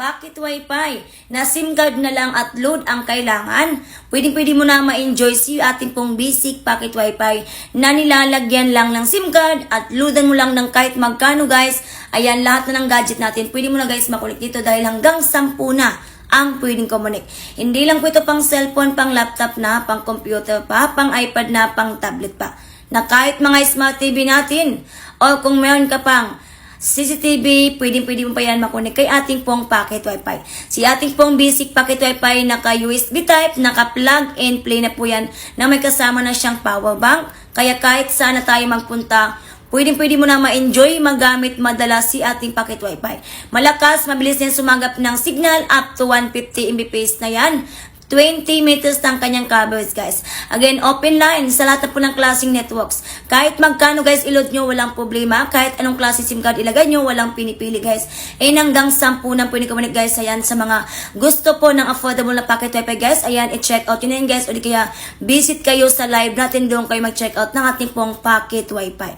Pocket Wi-Fi na SIM card na lang at load ang kailangan. Pwede mo na ma-enjoy si ating pong basic Pocket Wi-Fi na nilalagyan lang ng SIM card at loadan mo lang ng kahit magkano guys. Ayan, lahat na ng gadget natin. Pwede mo na guys makulik dito dahil hanggang 10 na ang pwedeng kumunik. Hindi lang po ito pang cellphone, pang laptop na, pang computer pa, pang iPad na, pang tablet pa. Na kahit mga smart TV natin o kung meron ka pang CCTV, pwede mo pa yan makunik kay ating pong Pocket Wi-Fi. Si ating pong basic Pocket Wi-Fi, naka-USB type, naka-plug and play na po yan na may kasama na siyang power bank. Kaya kahit saan na tayo magpunta, pwede mo na ma-enjoy, magamit, madalas si ating Pocket Wi-Fi. Malakas, mabilis yan sumagap ng signal, up to 150 Mbps na yan. 20 meters ng kanyang coverage guys. Again, open line sa lahat po ng klaseng networks. Kahit magkano guys ilod nyo, walang problema. Kahit anong klase SIM card ilagay nyo, walang pinipili guys. Hanggang 10 na pwede kumunik guys. Ayan, sa mga gusto po ng affordable na Pocket Wi-Fi guys. Ayan, i-check out yun guys. O di kaya visit kayo sa live natin doon kayo mag-check out ng ating pong Pocket Wi-Fi.